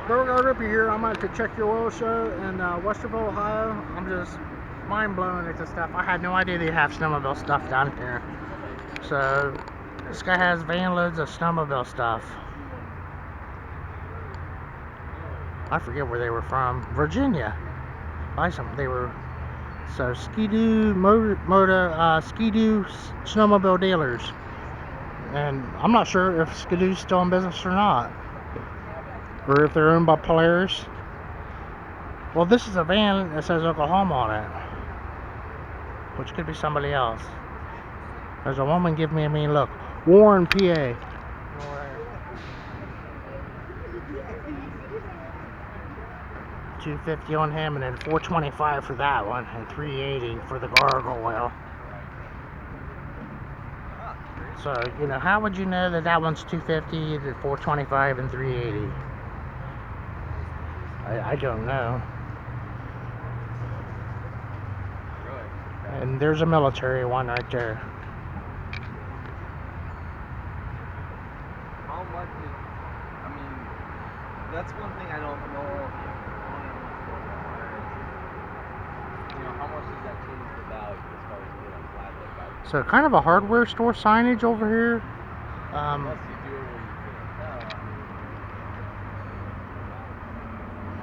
Rippy here. I'm at the Check Your Oil show in Westerville, Ohio. I'm just mind blown at this stuff. I had no idea they have snowmobile stuff down here. So this guy has van loads of snowmobile stuff. I forget where they were from. Virginia. They were Skidoo Skidoo snowmobile dealers. And I'm not sure if Skidoo's still in business or not, or if they're owned by Polaris. Well, this is a van that says Oklahoma on it, which could be somebody else. There's a woman giving me a mean look. Warren, PA. $250 on him, and then $425 for that one, and $380 for the gargoyle. So, you know, how would you know that that one's $250, the $425, and $380? I don't know. And there's a military one right there. How much is, I mean, that's one thing I don't know. You know, how much does that change the value as far as being a flatbed bike? So kind of a hardware store signage over here. Unless you do it where you can't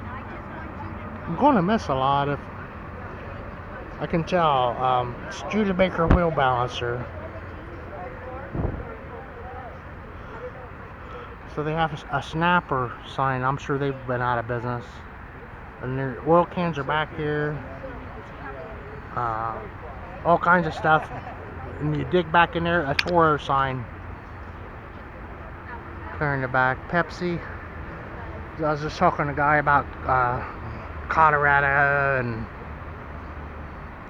tell. I'm going to miss a lot if I can tell. Studebaker wheel balancer. So they have a snapper sign. I'm sure they've been out of business. And their oil cans are back here. All kinds of stuff. And you dig back in there, a Toro sign. There in the back. Pepsi. I was just talking to a guy about Colorado and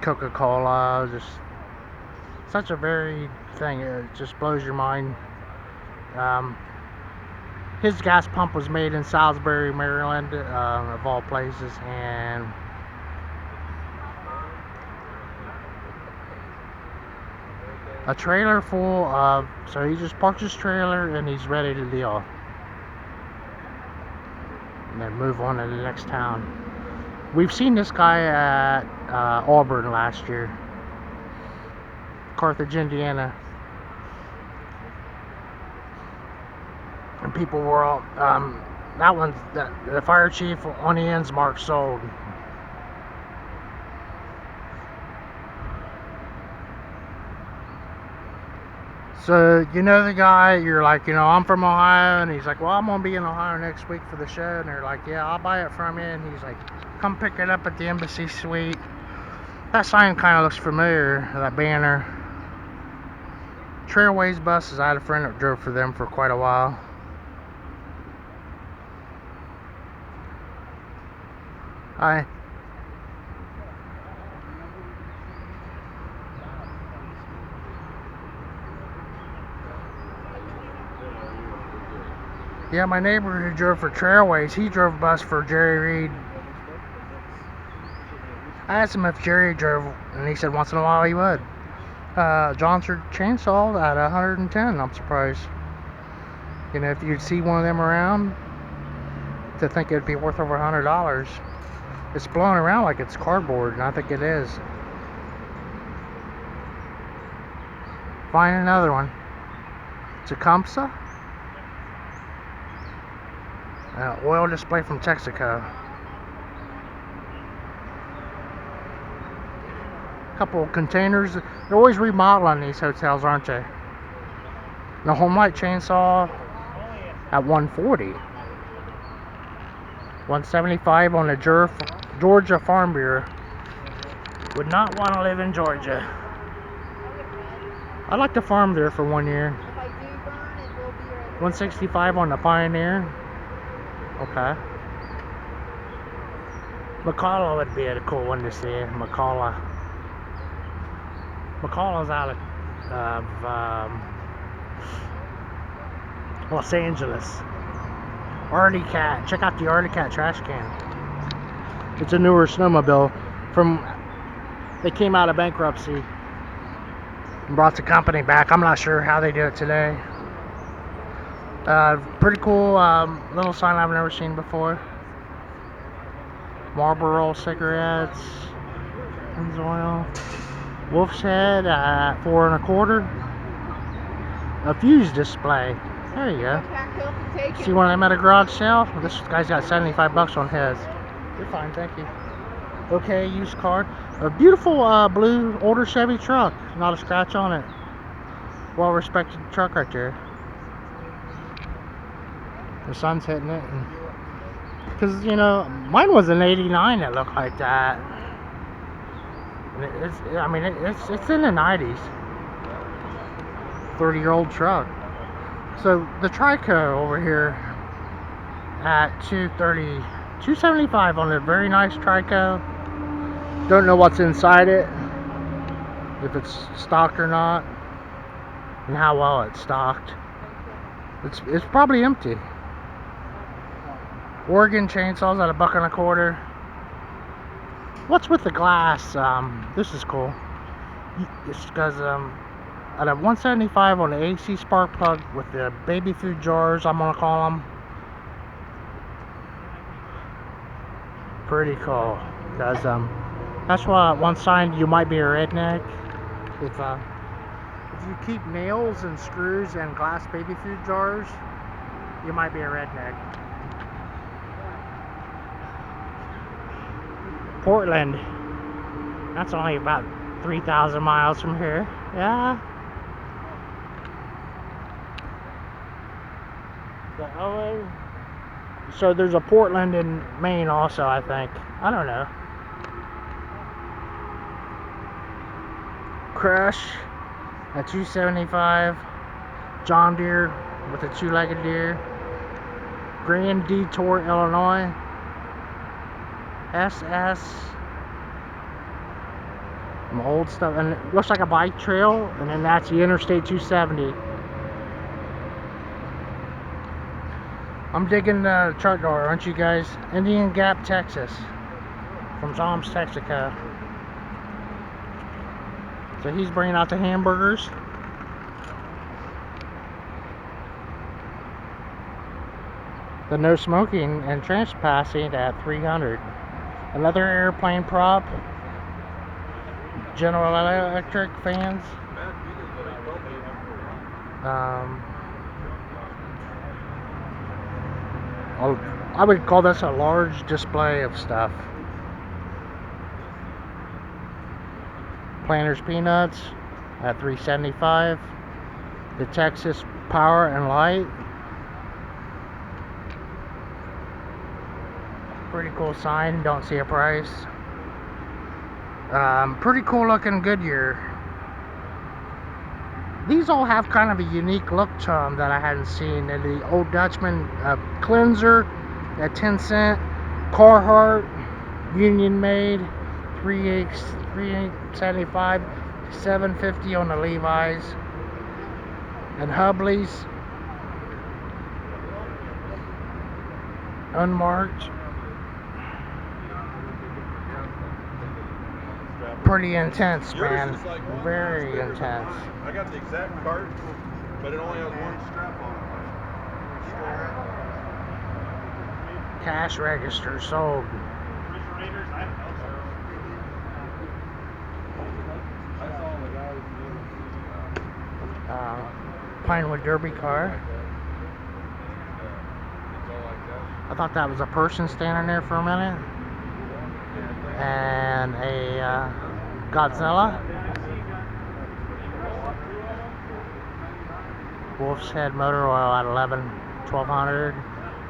Coca-Cola. Just such a varied thing. It just blows your mind. His gas pump was made in Salisbury, Maryland, of all places, and a trailer full of, so he just parked his trailer and he's ready to deal. And then move on to the next town. We've seen this guy at Auburn last year. Carthage, Indiana. And people were all, that one's, the fire chief on the ends mark sold. So, you know the guy, you're like, you know, I'm from Ohio, and he's like, well, I'm going to be in Ohio next week for the show, and they're like, yeah, I'll buy it from you, and he's like, come pick it up at the Embassy Suite. That sign kind of looks familiar, that banner. Trailways buses, I had a friend that drove for them for quite a while. Hi. Yeah, my neighbor who drove for Trailways, he drove bus for Jerry Reed. I asked him if Jerry drove, and he said once in a while he would. Johnson chainsaw at 110, I'm surprised. You know, if you'd see one of them around, to think it'd be worth over $100. It's blown around like it's cardboard, and I think it is. Find another one. Tecumseh. Oil display from Texaco. Couple of containers. They're always remodeling these hotels, aren't they? The Home Light chainsaw at 140. 175 on the Georgia Farm Bureau. Would not want to live in Georgia. I'd like to farm there for 1 year. 165 on the Pioneer. Okay. McCalla would be a cool one to see. McCallah's out of Los Angeles. Artie Cat. Check out the Artie Cat trash can. It's a newer snowmobile they came out of bankruptcy and brought the company back. I'm not sure how they do it today. Pretty cool little sign I've never seen before. Marlboro cigarettes, Pennzoil, Wolf's Head at 4 1/4. A fuse display. There you go. See one of them at a garage sale? This guy's got 75 bucks on his. You're fine, thank you. Okay, used car. A beautiful blue older Chevy truck. Not a scratch on it. Well respected truck right there. The sun's hitting it. Because, you know, mine was an 89 that looked like that. And it's in the 90s. 30-year-old truck. So the Trico over here at 275 on a very nice Trico. Don't know what's inside it, if it's stocked or not, and how well it's stocked. It's probably empty. Oregon chainsaws at $1.25. What's with the glass? This is cool. It's because at a 175 on the AC spark plug with the baby food jars, I'm gonna call them. Pretty cool. Because that's why one sign you might be a redneck. If you keep nails and screws and glass baby food jars, you might be a redneck. Portland. That's only about 3,000 miles from here. Yeah. So there's a Portland in Maine also, I think. I don't know. Crush at 275. John Deere with a two-legged deer. Grand Detour, Illinois. SS. Some old stuff, and it looks like a bike trail, and then that's the Interstate 270. I'm digging the truck door, aren't you guys? Indian Gap, Texas. From Tom's Texaco. So he's bringing out the hamburgers. The no smoking and trespassing at 300. Another airplane prop. General Electric fans. I would call this a large display of stuff. Planters Peanuts at $3.75. The Texas Power and Light. Pretty cool sign, don't see a price. Pretty cool looking Goodyear. These all have kind of a unique look to them that I hadn't seen. And the Old Dutchman cleanser at 10 cent. Carhartt Union made 3.75, 7.50 on the Levi's. And Hubley's unmarked. Pretty intense, man. Very intense. I got the exact cart, but it only has one strap on it. Cash register sold. Pinewood Derby car. I thought that was a person standing there for a minute. And a Godzilla. Wolf's Head Motor Oil at $1200.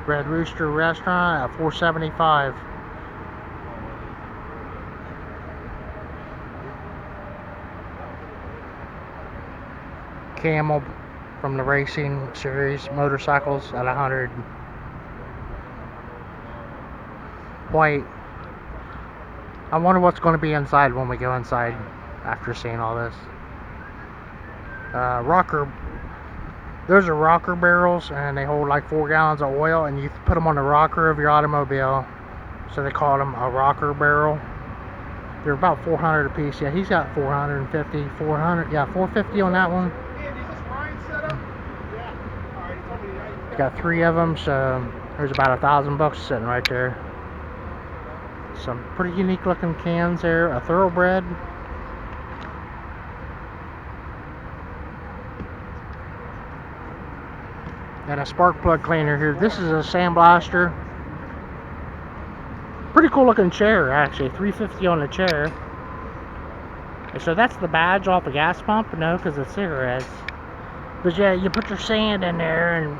Red Rooster Restaurant at $4.75. Camel from the racing series motorcycles at $100. White. I wonder what's going to be inside when we go inside after seeing all this. Rocker. Those are rocker barrels, and they hold like 4 gallons of oil, and you put them on the rocker of your automobile. So they call them a rocker barrel. They're about 400 a piece. Yeah, he's got 450, 400. Yeah, 450 on that one. Andy, is this Ryan set up? Yeah. All right, got 3 of them, so there's about $1,000 sitting right there. Some pretty unique looking cans there. A thoroughbred. And a spark plug cleaner here. This is a sandblaster. Pretty cool looking chair, actually. $350 on the chair. And so that's the badge off the gas pump? No, because it's cigarettes. But yeah, you put your sand in there and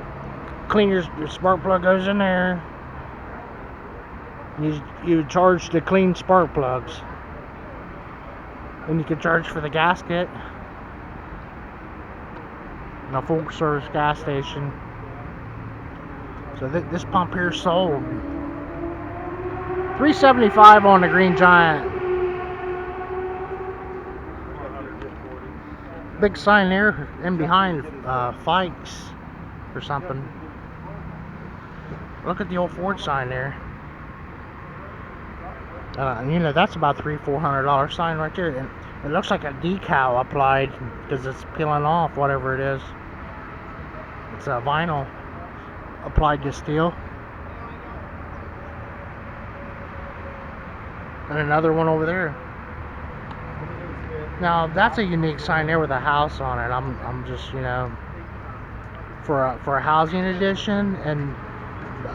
clean your spark plug goes in there. You charge to clean spark plugs. And you can charge for the gasket. In a full service gas station. So this pump here sold $375 on the Green Giant. Big sign there in behind Fikes or something. Look at the old Ford sign there. You know, that's about $300-400 sign right there. And it looks like a decal applied because it's peeling off, whatever it is. It's a vinyl applied to steel. And another one over there. Now that's a unique sign there with a house on it. I'm just, you know, for a housing edition and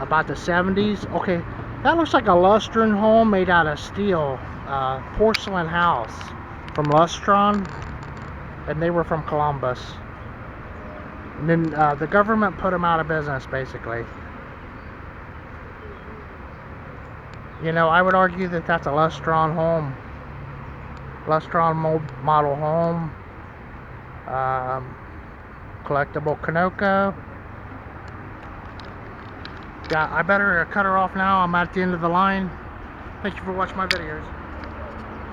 about the 70s. Okay, that looks like a Lustron home made out of steel, porcelain house from Lustron, and they were from Columbus. And then the government put them out of business, basically. You know, I would argue that that's a Lustron home. Lustron model home. Collectible Kanoko. Yeah, I better cut her off now. I'm at the end of the line. Thank you for watching my videos.